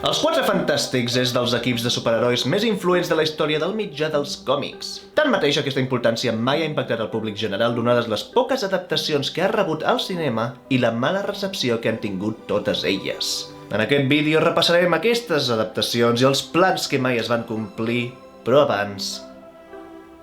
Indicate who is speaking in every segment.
Speaker 1: Els Quatre Fantàstics és dels equips de superherois més influents de la història del mitjà dels còmics. Tanmateix, aquesta importància mai ha impactat al públic general donades les poques adaptacions que ha rebut al cinema i la mala recepció que han tingut totes elles. En aquest vídeo repassarem aquestes adaptacions i els plans que mai es van complir, però abans,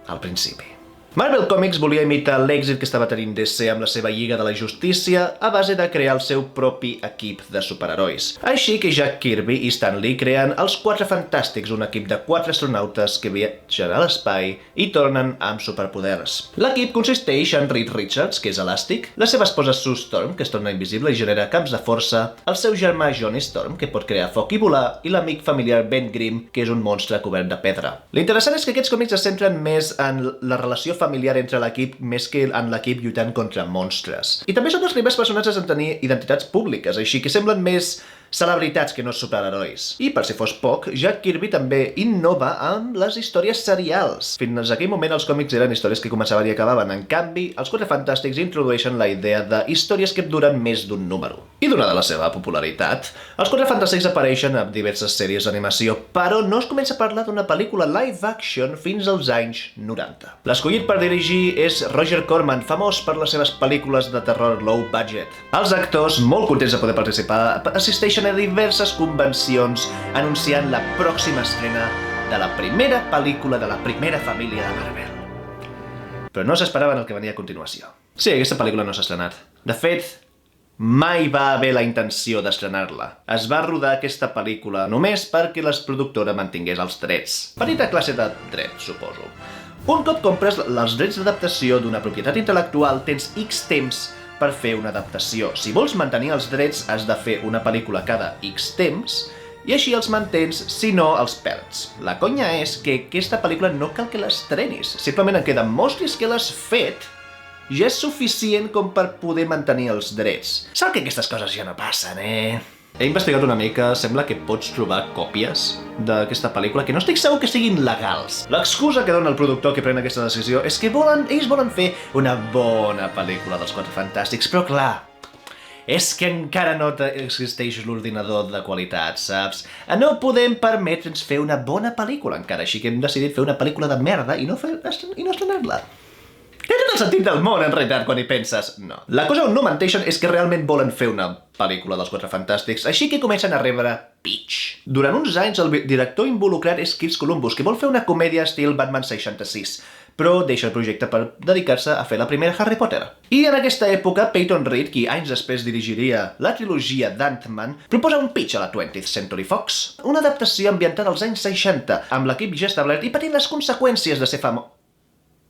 Speaker 1: al principi. Marvel Comics volia imitar l'èxit que estava tenint DC amb la seva Lliga de la Justícia a base de crear el seu propi equip de superherois. Així que Jack Kirby i Stan Lee creen els Quatre Fantàstics, un equip de 4 astronautes que viatgen a l'espai i tornen amb superpoders. L'equip consisteix en Reed Richards, que és elàstic, la seva esposa Sue Storm, que es torna invisible i genera camps de força, el seu germà Johnny Storm, que pot crear foc i volar, i l'amic familiar Ben Grimm, que és un monstre cobert de pedra. L'interessant és que aquests còmics es centren més en la relació familiar entre l'equip més que en l'equip lluitant contra monstres. I també són els primers personatges en tenir identitats públiques, així que semblen més celebritats que no superherois. I per si fos poc, Jack Kirby també innova amb les històries serials. Fins a aquell moment els còmics eren històries que començaven i acabaven. En canvi, els Quatre Fantàstics introdueixen la idea de històries que duren més d'un número. I donada la seva popularitat, els Quatre Fantàstics apareixen a diverses sèries d'animació, però no es comença a parlar d'una pel·lícula live action fins als anys 90. L'escollit per dirigir és Roger Corman, famós per les seves pel·lícules de terror low budget. Els actors, molt contents de poder participar, assisteixen a diverses convencions anunciant la pròxima estrena de la primera pel·lícula de la primera família de Marvel. Però no s'esperaven el que venia a continuació. Sí, aquesta pel·lícula no s'ha estrenat. De fet, mai va haver la intenció d'estrenar-la. Es va rodar aquesta pel·lícula només perquè la productora mantingués els drets. Petita classe de drets, suposo. Un cop compres els drets d'adaptació d'una propietat intel·lectual, tens X temps per fer una adaptació. Si vols mantenir els drets, has de fer una pel·lícula cada X temps, i així els mantens, si no, els perds. La conya és que aquesta pel·lícula no cal que l'estrenis, simplement en què demostris que l'has fet, ja és suficient com per poder mantenir els drets. Sap que aquestes coses ja no passen, He investigat una mica, sembla que pots trobar còpies d'aquesta pel·lícula que no estic segur que siguin legals. L'excusa que dona el productor que pren aquesta decisió és que ells volen fer una bona pel·lícula dels Quatre Fantàstics, però clar, és que encara no existeix l'ordinador de qualitat, saps? No podem permetre'ns fer una bona pel·lícula encara, així que hem decidit fer una pel·lícula de merda i no estrenar-la. Té tot el sentit del món, en realitat, quan hi penses. No. La cosa on no menteixen és que realment volen fer una pel·lícula dels Quatre Fantàstics, així que comencen a rebre pitch. Durant uns anys, el director involucrat és Chris Columbus, que vol fer una comèdia estil Batman 66, però deixa el projecte per dedicar-se a fer la primera Harry Potter. I en aquesta època, Peyton Reed, qui anys després dirigiria la trilogia d'Ant-Man, proposa un pitch a la 20th Century Fox, una adaptació ambientada als anys 60, amb l'equip ja establert i patint les conseqüències de ser famós.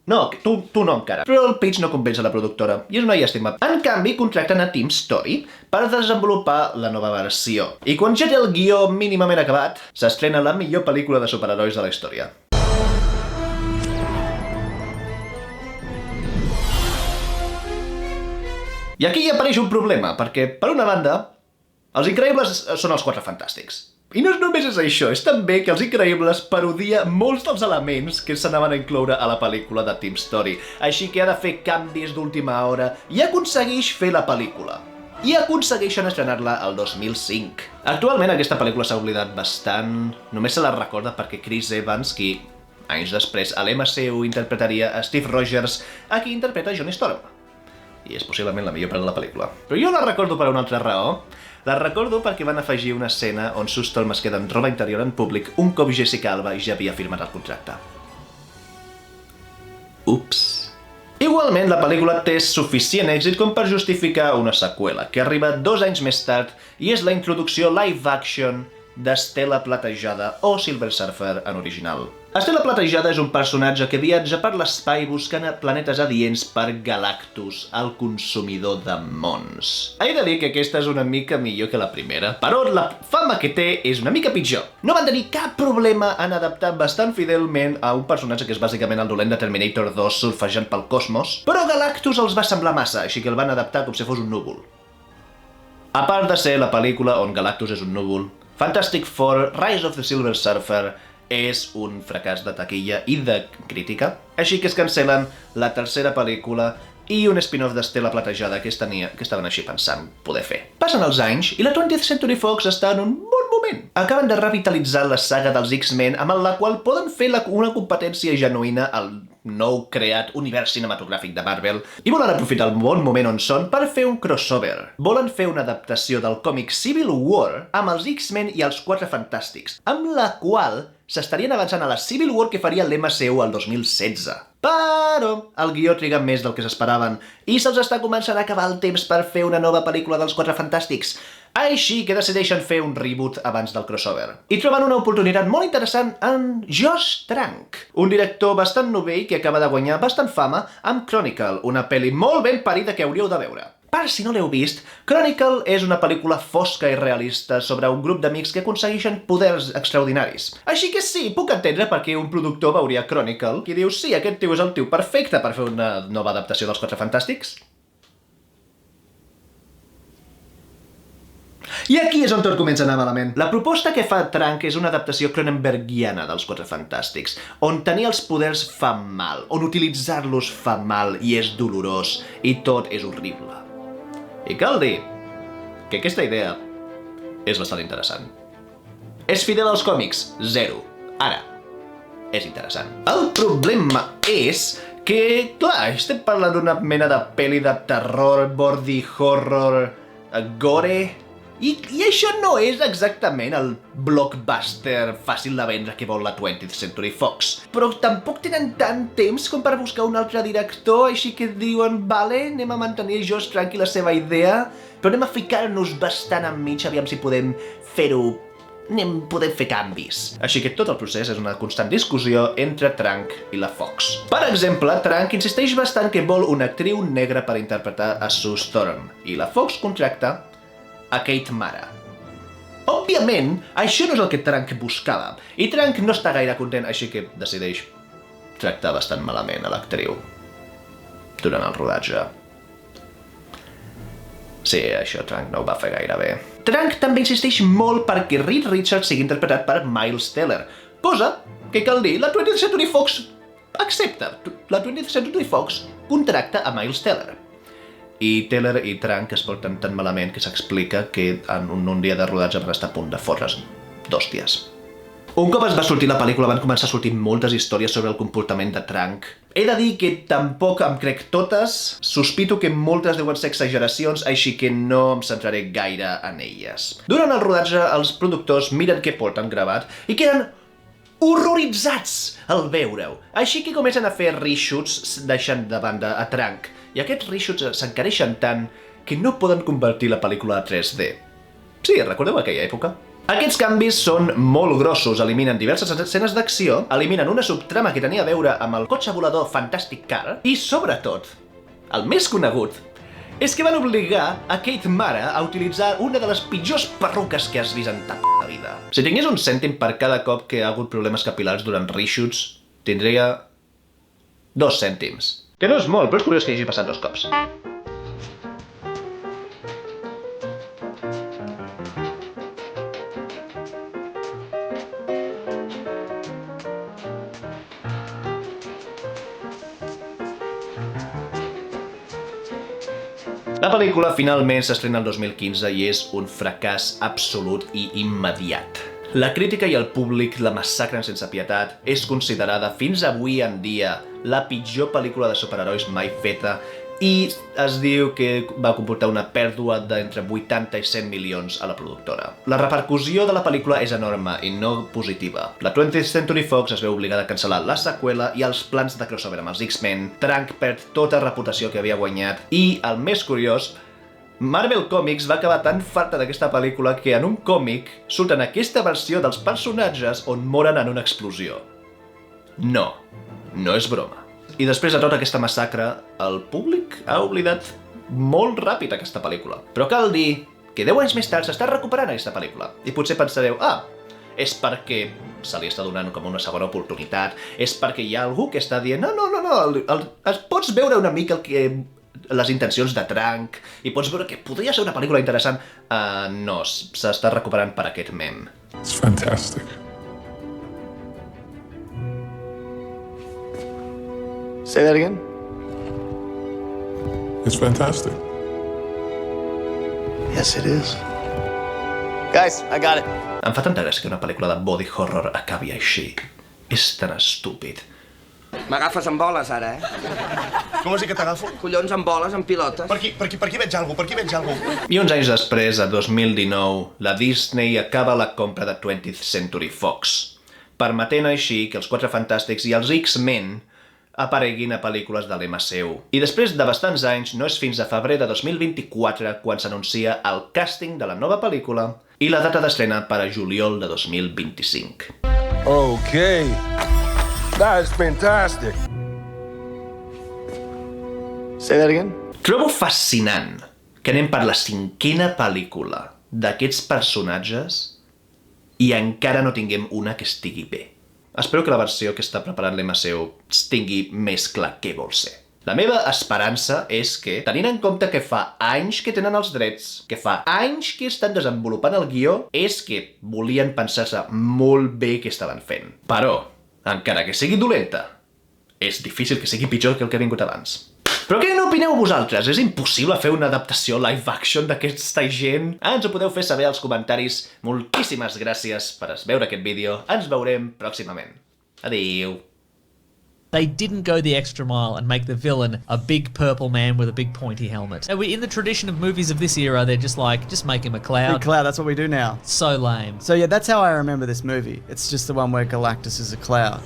Speaker 1: No, tu no encara. Però el pitch no convenç a la productora, i és una llàstima. En canvi, contracten a Tim Story per desenvolupar la nova versió. I quan ja té el guió mínimament acabat, s'estrena la millor pel·lícula de superherois de la història. I aquí hi apareix un problema, perquè, per una banda, els Increïbles són els Quatre Fantàstics. I no només és això, és també que els Increïbles parodia molts dels elements que s'anaven a incloure a la pel·lícula de Tim Story, així que ha de fer canvis d'última hora i aconsegueix fer la pel·lícula. I aconsegueixen estrenar-la el 2005. Actualment aquesta pel·lícula s'ha oblidat bastant, només se la recorda perquè Chris Evans, qui anys després a l'MCU interpretaria a Steve Rogers, a qui interpreta Johnny Storm. I és possiblement la millor part de la pel·lícula. Però jo la recordo per una altra raó. La recordo perquè van afegir una escena on Sue Storm es queda en roba interior en públic un cop Jessica Alba ja havia firmat el contracte. Ups. Igualment, la pel·lícula té suficient èxit com per justificar una seqüela, que arriba 2 anys més tard i és la introducció live action d'Estela Platejada o Silver Surfer en original. Estela Platejada és un personatge que viatja per l'espai buscant planetes adients per Galactus, el consumidor de mons. He de dir que aquesta és una mica millor que la primera, però la fama que té és una mica pitjor. No van tenir cap problema en adaptar bastant fidelment a un personatge que és bàsicament el dolent de Terminator 2 surfejant pel cosmos, però Galactus els va semblar massa, així que el van adaptar com si fos un núvol. A part de ser la pel·lícula on Galactus és un núvol, Fantastic Four: Rise of the Silver Surfer és un fracàs de taquilla i de crítica, així que es cancel·len la tercera pel·lícula i un spin-off d'Estela Platejada que estaven així pensant poder fer. Passen els anys i la 20th Century Fox està en un bon moment moment. Acaben de revitalitzar la saga dels X-Men amb la qual poden fer una competència genuïna al nou creat univers cinematogràfic de Marvel i volen aprofitar el bon moment on són per fer un crossover. Volen fer una adaptació del còmic Civil War amb els X-Men i els Quatre Fantàstics, amb la qual s'estarien avançant a la Civil War que faria l'MCU el 2016. Però el guió triga més del que s'esperaven i se'ls està començant a acabar el temps per fer una nova pel·lícula dels Quatre Fantàstics. Així que decideixen fer un reboot abans del crossover. I troben una oportunitat molt interessant en Josh Trank, un director bastant novell que acaba de guanyar bastant fama amb Chronicle, una pel·li molt ben parida que hauríeu de veure. Per si no l'heu vist, Chronicle és una pel·lícula fosca i realista sobre un grup d'amics que aconsegueixen poders extraordinaris. Així que sí, puc entendre per què un productor veuria Chronicle i diu sí, aquest tio és el tio perfecte per fer una nova adaptació dels Quatre Fantàstics. I aquí és on tot comença a anar malament. La proposta que fa Trank és una adaptació cronenbergiana dels Quatre Fantàstics, on tenir els poders fa mal, on utilitzar-los fa mal i és dolorós, i tot és horrible. I cal dir que aquesta idea és bastant interessant. És fidel als còmics? Zero. Ara, és interessant. El problema és que, clar, estem parlant d'una mena de pel·li de terror, body horror, gore... I això no és exactament el blockbuster fàcil de vendre que vol la 20th Century Fox. Però tampoc tenen tant temps com per buscar un altre director, així que diuen, vale, anem a mantenir Josh Trank i la seva idea, però anem a ficar-nos bastant enmig, aviam si podem fer-ho... podem fer canvis. Així que tot el procés és una constant discussió entre Trank i la Fox. Per exemple, Trank insisteix bastant que vol una actriu negra per interpretar a Sue Storm, i la Fox contracta a Kate Mara. Òbviament, això no és el que Trank buscava, i Trank no està gaire content, així que decideix tractar bastant malament a l'actriu durant el rodatge. Sí, això Trank no ho va fer gaire bé. Trank també insisteix molt perquè Reed Richards sigui interpretat per Miles Teller, cosa que cal dir, la 20th Century Fox accepta. La 20th Century Fox contracta a Miles Teller. I Teller i Trank es porten tan malament que s'explica que en un dia de rodatge van estar a punt de fotre's d'hòsties. Un cop es va sortir la pel·lícula van començar a sortir moltes històries sobre el comportament de Trank. He de dir que tampoc em crec totes, sospito que moltes deuen ser exageracions, així que no em centraré gaire en elles. Durant el rodatge, els productors miren què porten gravat i queden horroritzats al veure-ho. Així que comencen a fer reshoots deixant de banda a Trank. I aquests reshoots s'encareixen tant que no poden convertir la pel·lícula a 3D. Sí, recordeu aquella època? Aquests canvis són molt grossos, eliminen diverses escenes d'acció, eliminen una subtrama que tenia a veure amb el cotxe volador Fantastic Car, i sobretot, el més conegut, és que van obligar a Kate Mara a utilitzar una de les pitjors perruques que has vist en ta p***a vida. Si tingués un cèntim per cada cop que ha hagut problemes capil·lars durant reshoots, tindria 2 cèntims. Que no és molt, però és curiós que hagi passat 2 cops. La pel·lícula finalment s'estrena el 2015 i és un fracàs absolut i immediat. La crítica i el públic la massacren sense pietat, és considerada fins avui en dia la pitjor pel·lícula de superherois mai feta i es diu que va comportar una pèrdua d'entre 80 i 100 milions a la productora. La repercussió de la pel·lícula és enorme i no positiva. La 20th Century Fox es veu obligada a cancel·lar la seqüela i els plans de crossover amb els X-Men. Trank perd tota reputació que havia guanyat i, el més curiós, Marvel Comics va acabar tan farta d'aquesta pel·lícula que en un còmic surten aquesta versió dels personatges on moren en una explosió. No és broma. I després de tota aquesta massacre, el públic ha oblidat molt ràpid aquesta pel·lícula. Però cal dir que 10 anys més tard s'està recuperant aquesta pel·lícula. I potser pensareu, és perquè se li està donant com una segona oportunitat, és perquè hi ha algú que està dient no, pots veure una mica les intencions de Trank i pots veure que podria ser una pel·lícula interessant. No, s'està recuperant per aquest mem.
Speaker 2: It's fantastic.
Speaker 3: Say that again?
Speaker 2: It's fantastic.
Speaker 3: Yes, it is. Guys, I got it.
Speaker 1: Em fa tanta gràcia que una pel·lícula de body horror acabi així. És tan estúpid.
Speaker 2: M'agafes amb boles, ara, eh?
Speaker 4: Com vols dir que t'agafo?
Speaker 2: Collons, amb boles, amb pilotes.
Speaker 4: Per aquí veig alguna cosa,
Speaker 1: I uns anys després, a 2019, la Disney acaba la compra de 20th Century Fox, permetent així que els Quatre Fantàstics i els X-Men apareguin a pel·lícules de l'MCU. I després de bastants anys, no és fins a febrer de 2024 quan s'anuncia el càsting de la nova pel·lícula i la data d'estrena per a juliol de 2025.
Speaker 5: Okay. That is fantastic.
Speaker 3: Say that again?
Speaker 1: Trobo fascinant que anem per la 5a pel·lícula d'aquests personatges i encara no tinguem una que estigui bé. Espero que la versió que està preparant l'MCU tingui més clar què vol ser. La meva esperança és que, tenint en compte que fa anys que tenen els drets, que fa anys que estan desenvolupant el guió, és que volien pensar-se molt bé què estaven fent. Però, encara que sigui dolenta, és difícil que sigui pitjor que el que ha vingut abans. Però què n'opineu vosaltres? És impossible fer una adaptació live action d'aquesta gent? Ens ho podeu fer saber als comentaris. Moltíssimes gràcies per veure aquest vídeo. Ens veurem pròximament. Adéu.
Speaker 6: They didn't go the extra mile and make the villain a big purple man with a big pointy helmet. In the tradition of movies of this era, they're just like, just make him a cloud.
Speaker 7: Big cloud, that's what we do now.
Speaker 6: So lame.
Speaker 7: So yeah, that's how I remember this movie. It's just the one where Galactus is a cloud.